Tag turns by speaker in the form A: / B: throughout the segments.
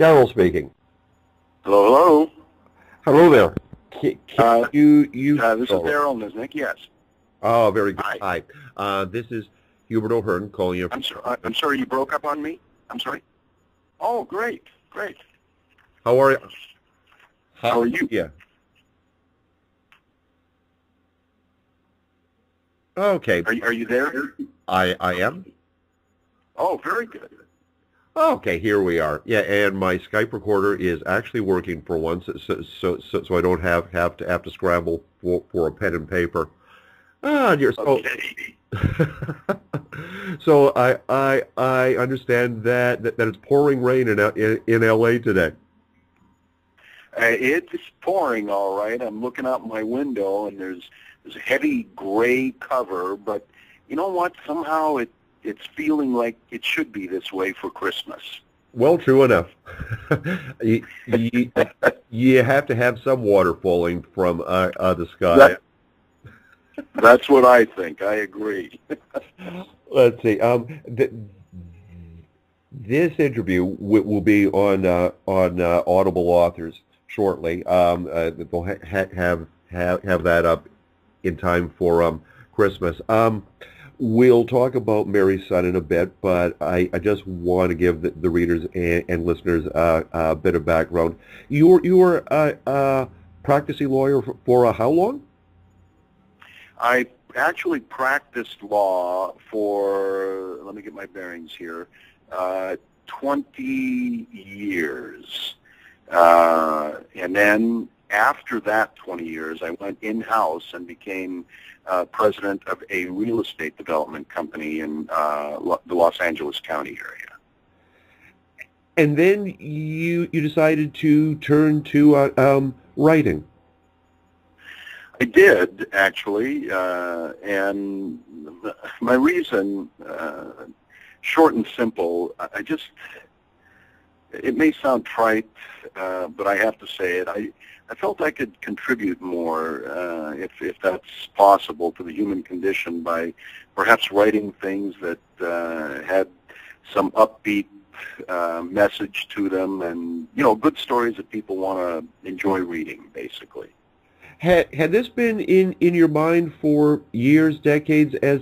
A: Darryl speaking.
B: Hello, hello.
A: Hello there. Can you
B: this is Darryl Nyznyk, yes.
A: Oh, very good.
B: Hi.
A: Hi. This is Hubert O'Hearn calling you.
B: I'm sorry you broke up on me? I'm sorry? Oh, great.
A: How are you?
B: How are you?
A: Yeah. Okay.
B: Are you there?
A: I am.
B: Oh, very good.
A: Okay, here we are. Yeah, and my Skype recorder is actually working for once, so I don't have to scramble for a pen and paper. Dear.
B: Okay.
A: So I understand that it's pouring rain in LA today.
B: It's pouring, all right. I'm looking out my window, and there's a heavy gray cover, but you know what? Somehow it's feeling like it should be this way for Christmas.
A: Well, true enough. You have to have some water falling from the sky.
B: That's what I think. I agree.
A: Let's see. This interview will be on Audible Authors shortly. They'll have that up in time for Christmas. We'll talk about Mary's son in a bit, but I just want to give the readers and listeners a bit of background. You were a practicing lawyer for how long?
B: I actually practiced law for, let me get my bearings here, 20 years. And then after that 20 years, I went in-house and became president of a real estate development company in the Los Angeles County area.
A: And then you decided to turn to writing.
B: I did, actually, and my reason, short and simple, it may sound trite, but I have to say it. I felt I could contribute more, if that's possible, to the human condition by perhaps writing things that had some upbeat message to them, and good stories that people want to enjoy reading, basically.
A: Had this been in your mind for years, decades, as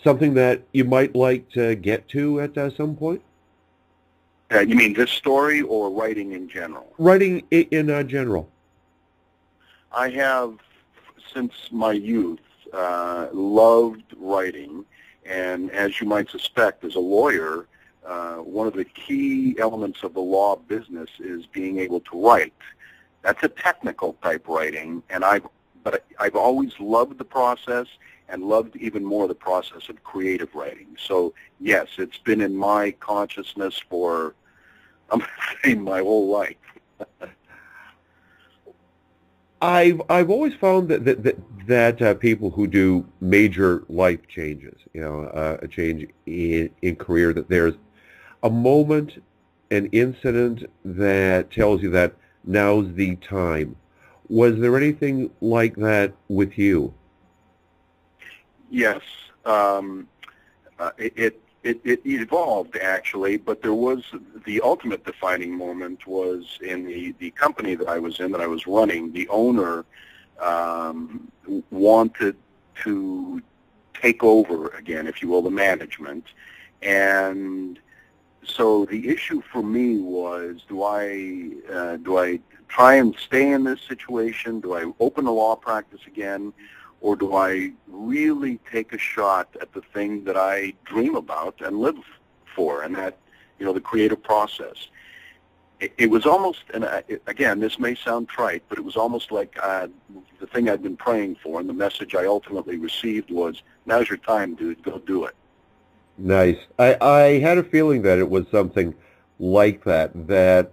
A: something that you might like to get to at some point?
B: You mean this story or writing in general?
A: Writing in general.
B: I have, since my youth, loved writing, and as you might suspect, as a lawyer, one of the key elements of the law business is being able to write. That's a technical type writing, but I've always loved the process and loved even more the process of creative writing. So yes, it's been in my consciousness for, I'm saying, my whole life.
A: I've always found that people who do major life changes, a change in career, that there's a moment, an incident that tells you that now's the time. Was there anything like that with you?
B: Yes, it evolved, actually, but there was the ultimate defining moment was in the company that I was in, that I was running. The owner wanted to take over again, if you will, the management, and so the issue for me was, do I try and stay in this situation? Do I open a law practice again? Or do I really take a shot at the thing that I dream about and live for, and that, the creative process? It was almost, and again, this may sound trite, but it was almost like the thing I'd been praying for, and the message I ultimately received was, now's your time, dude, go do it.
A: Nice. I had a feeling that it was something like that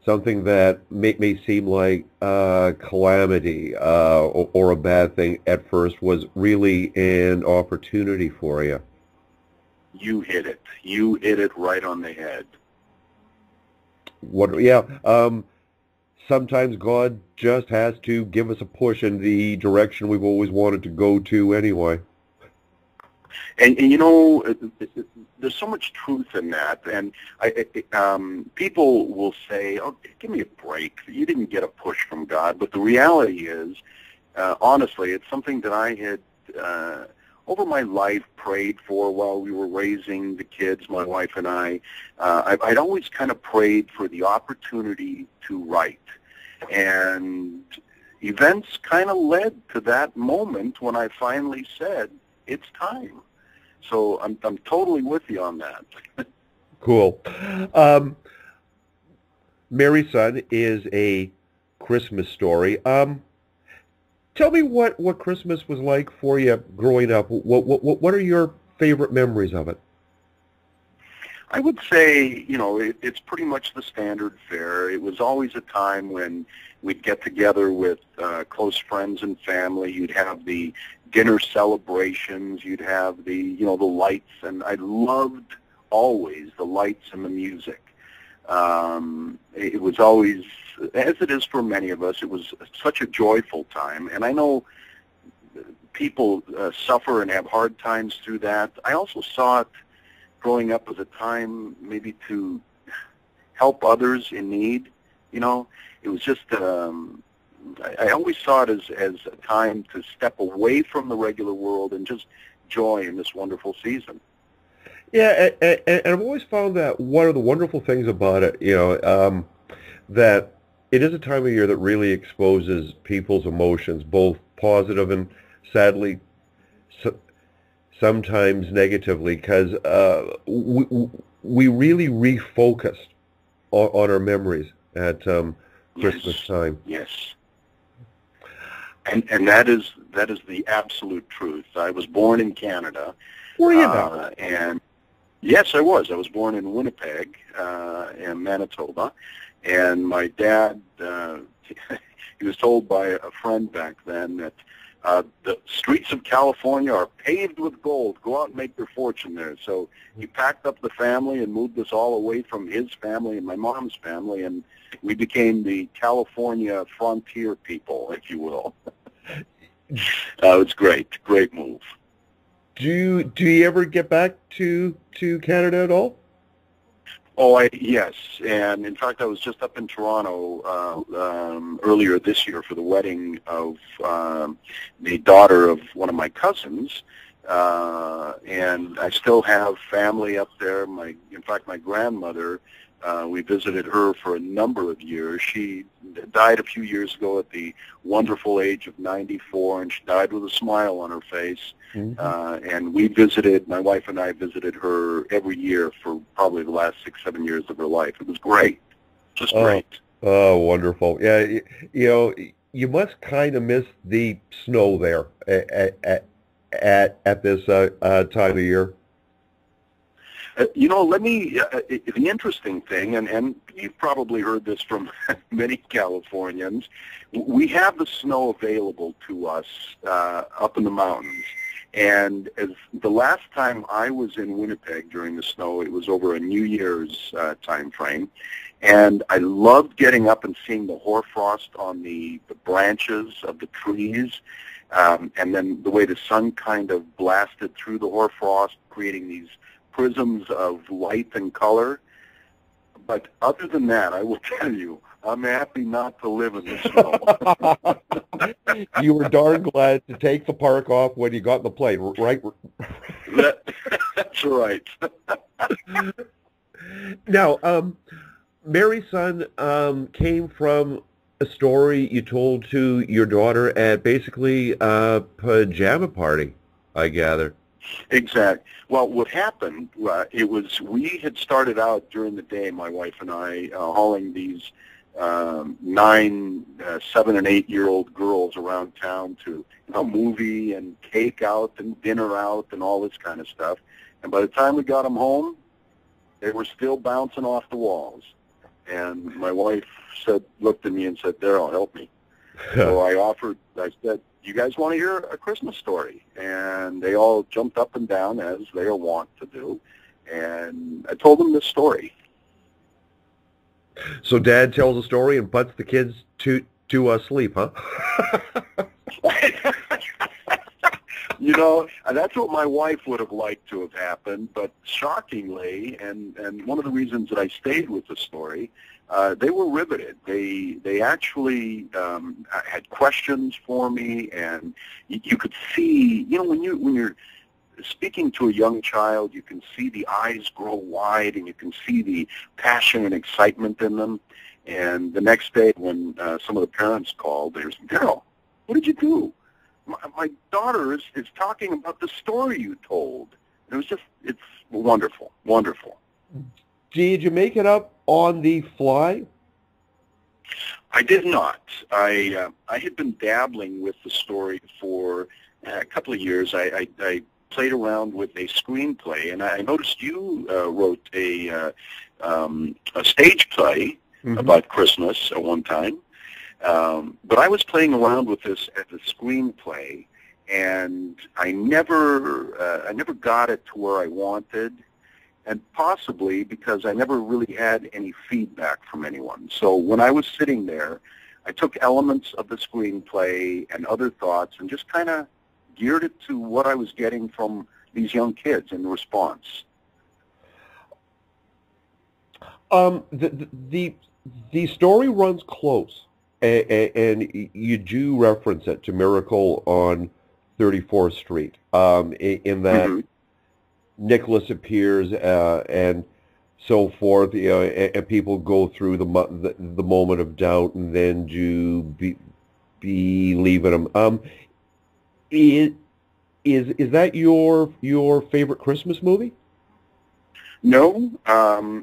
A: something that may seem like calamity or a bad thing at first was really an opportunity for you.
B: You hit it. You hit it right on the head.
A: Sometimes God just has to give us a push in the direction we've always wanted to go to anyway.
B: And you know, there's so much truth in that. And people will say, "Oh, give me a break. You didn't get a push from God." But the reality is, honestly, it's something that I had over my life prayed for while we were raising the kids, my wife and I. I'd always kind of prayed for the opportunity to write, and events kind of led to that moment when I finally said, "It's time." So I'm totally with you on that.
A: Cool. Mary's Son is a Christmas story. Tell me what Christmas was like for you growing up. What are your favorite memories of it?
B: I would say, you know, it's pretty much the standard fare. It was always a time when we'd get together with close friends and family. You'd have the dinner celebrations. You'd have the, you know, the lights. And I loved always the lights and the music. It was always, as it is for many of us, it was such a joyful time. And I know people suffer and have hard times through that. I also saw it growing up as a time maybe to help others in need. You know, it was just, I always saw it as a time to step away from the regular world and just joy in this wonderful season.
A: Yeah, and I've always found that one of the wonderful things about it, you know, that it is a time of year that really exposes people's emotions, both positive and sadly sometimes negatively, because we really refocused on our memories at Christmas time.
B: Yes. And that is the absolute truth. I was born in Canada.
A: Were you now?
B: And yes, I was. I was born in Winnipeg, in Manitoba, and my dad, he was told by a friend back then that the streets of California are paved with gold. Go out and make your fortune there. So he packed up the family and moved us all away from his family and my mom's family, and we became the California frontier people, if you will. It's great. Great move.
A: Do you ever get back to Canada at all?
B: Oh, yes. And in fact, I was just up in Toronto earlier this year for the wedding of the daughter of one of my cousins. And I still have family up there. In fact, my grandmother, we visited her for a number of years. She died a few years ago at the wonderful age of 94, and she died with a smile on her face. Mm-hmm. And we visited, my wife and I visited her every year for probably the last 6-7 years of her life. It was great. Just great.
A: Oh, wonderful. Yeah, you know, you must kind of miss the snow there at this time of year.
B: You know, the interesting thing, and you've probably heard this from many Californians, we have the snow available to us up in the mountains. And as the last time I was in Winnipeg during the snow, it was over a New Year's time frame. And I loved getting up and seeing the hoarfrost on the branches of the trees. And then the way the sun kind of blasted through the hoarfrost, creating these prisms of light and color. But other than that, I will tell you, I'm happy not to live in the snow.
A: You were darn glad to take the park off when you got in the plane, right?
B: That's right.
A: Now, Mary's Son came from a story you told to your daughter at basically a pajama party, I gather.
B: Exactly. Well, what happened, it was we had started out during the day, my wife and I, hauling these 9, 7, and 8-year-old girls around town to movie and cake out and dinner out and all this kind of stuff. And by the time we got them home, they were still bouncing off the walls. And my wife looked at me and said, "Darryl, help me." So I said, "You guys want to hear a Christmas story?" And they all jumped up and down, as they are wont to do. And I told them this story.
A: So Dad tells a story and puts the kids to sleep, huh?
B: That's what my wife would have liked to have happened, but shockingly, and one of the reasons that I stayed with the story, they were riveted. They actually had questions for me, and you could see, when you're speaking to a young child, you can see the eyes grow wide, and you can see the passion and excitement in them. And the next day, when some of the parents called, they were saying, "Darryl, what did you do? My daughter is talking about the story you told." It's wonderful, wonderful.
A: Did you make it up on the fly?
B: I did not. I had been dabbling with the story for a couple of years. I played around with a screenplay, and I noticed you wrote a stage play about Christmas at one time. But I was playing around with this as a screenplay, and I never got it to where I wanted, and possibly because I never really had any feedback from anyone. So when I was sitting there, I took elements of the screenplay and other thoughts and just kind of geared it to what I was getting from these young kids in response.
A: The story runs close, and you do reference it to Miracle on 34th Street, in that Nicholas appears and so forth, and people go through the moment of doubt and then do believe in him. Is that your favorite Christmas movie?
B: No,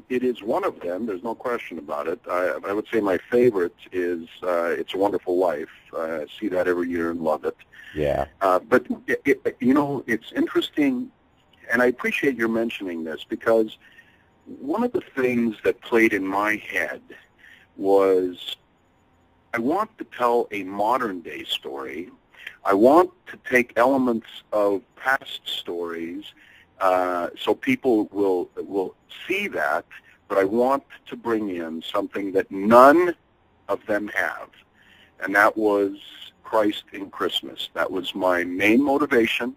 B: it is one of them. There's no question about it. I would say my favorite is It's a Wonderful Life. I see that every year and love it.
A: Yeah.
B: But, it's interesting, and I appreciate your mentioning this, because one of the things that played in my head was I want to tell a modern-day story. I want to take elements of past stories so people will see that, but I want to bring in something that none of them have, and that was Christ in Christmas. That was my main motivation,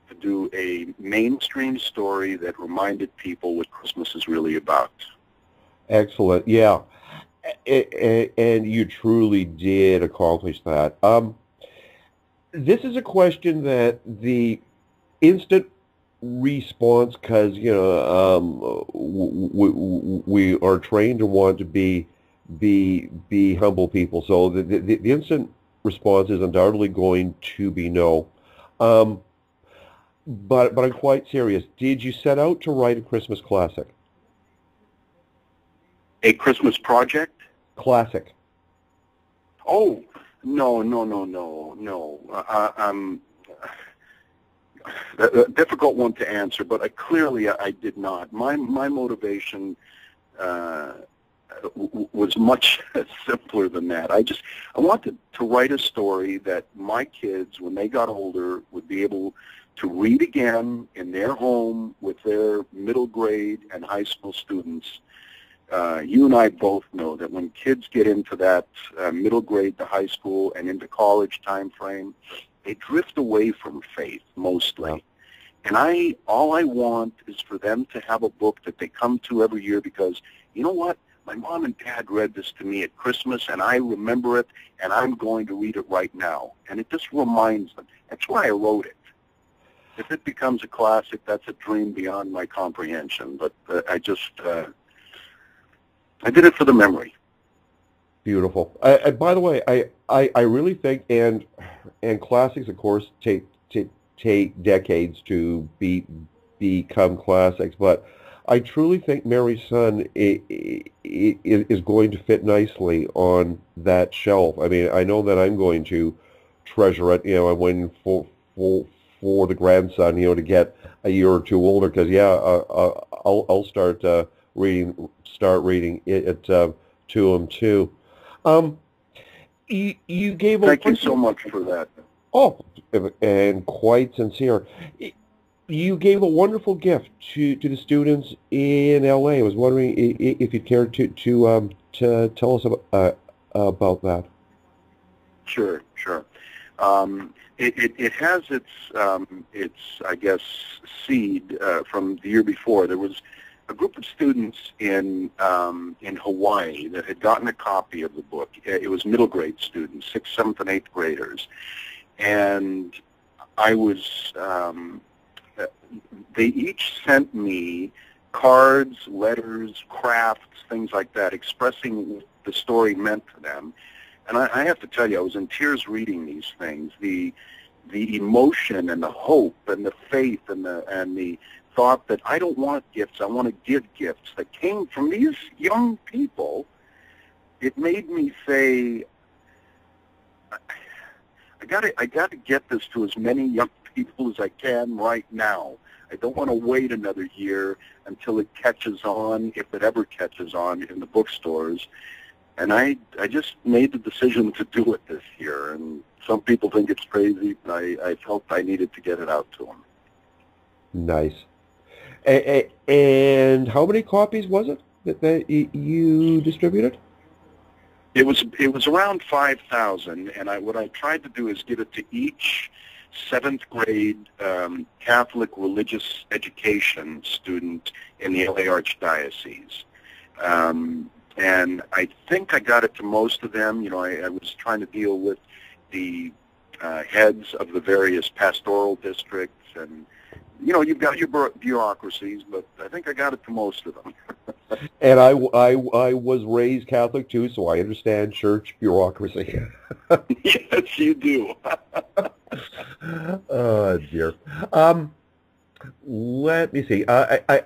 B: to do a mainstream story that reminded people what Christmas is really about.
A: Excellent. Yeah. And you truly did accomplish that. This is a question that the instant response, because we are trained to want to be humble people, so the instant response is undoubtedly going to be no. But I'm quite serious. Did you set out to write a Christmas classic?
B: A Christmas project?
A: Classic.
B: Oh, no. A difficult one to answer, but clearly I did not. My motivation was much simpler than that. I wanted to write a story that my kids, when they got older, would be able to read again in their home with their middle grade and high school students. You and I both know that when kids get into that middle grade to high school and into college time frame, they drift away from faith mostly. And all I want is for them to have a book that they come to every year because, you know what? My mom and dad read this to me at Christmas, and I remember it, and I'm going to read it right now. And it just reminds them. That's why I wrote it. If it becomes a classic, that's a dream beyond my comprehension. But I did it for the memory.
A: Beautiful. By the way, I really think, and classics, of course, take decades to become classics, but I truly think Mary's Son is going to fit nicely on that shelf. I mean, I know that I'm going to treasure it. I'm waiting for the grandson, to get a year or two older, because I'll start reading it to him too. You gave
B: Thank you so much for that.
A: Oh, and quite sincere. You gave a wonderful gift to the students in LA. I was wondering if you'd care to tell us about that.
B: Sure. It has its I guess seed from the year before. There was a group of students in Hawaii that had gotten a copy of the book. It was middle grade students, 6th, 7th, and 8th graders, and I was. They each sent me cards, letters, crafts, things like that, expressing what the story meant to them. And I have to tell you, I was in tears reading these things. The emotion and the hope and the faith and the thought that I don't want gifts, I want to give gifts, that came from these young people. It made me say, I got to get this to as many young people as I can right now. I don't want to wait another year until it catches on, if it ever catches on, in the bookstores. And I just made the decision to do it this year. And some people think it's crazy, but I felt I needed to get it out to them.
A: Nice. And how many copies was it that you distributed?
B: It was around 5,000, and what I tried to do is give it to each 7th grade Catholic religious education student in the LA Archdiocese. And I think I got it to most of them. You know, I was trying to deal with the heads of the various pastoral districts, and, you know, you've got your bureaucracies, but I think I got it to most of them.
A: And I was raised Catholic too, so I understand church bureaucracy.
B: Yes, you do.
A: Oh dear. Let me see. I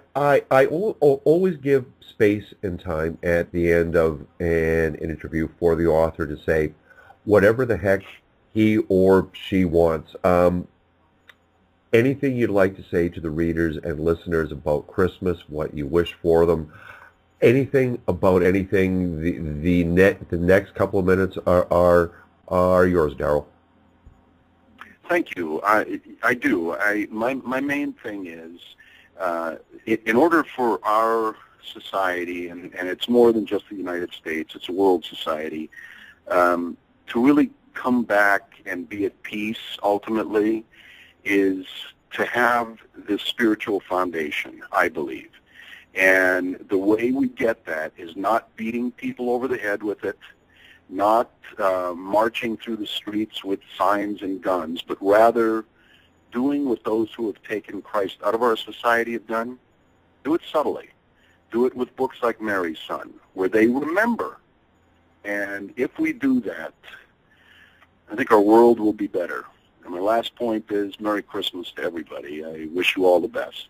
A: always give space and time at the end of an interview for the author to say whatever the heck he or she wants. Anything you'd like to say to the readers and listeners about Christmas, what you wish for them, anything about anything, the next couple of minutes are yours, Darryl.
B: Thank you. I do. My main thing is, in order for our society, and it's more than just the United States, it's a world society, to really come back and be at peace ultimately, is to have this spiritual foundation, I believe. And the way we get that is not beating people over the head with it, not marching through the streets with signs and guns, but rather doing what those who have taken Christ out of our society have done. Do it subtly. Do it with books like Mary's Son, where they remember. And if we do that, I think our world will be better. And my last point is Merry Christmas to everybody. I wish you all the best.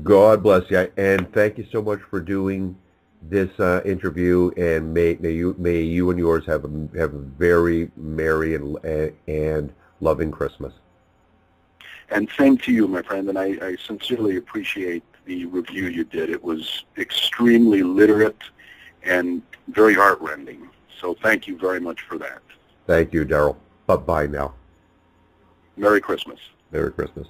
A: God bless you, and thank you so much for doing this interview. And may you and yours have a very merry and loving Christmas.
B: And same to you, my friend. And I sincerely appreciate the review you did. It was extremely literate and very heartrending. So thank you very much for that.
A: Thank you, Darryl. Bye-bye now.
B: Merry Christmas.
A: Merry Christmas.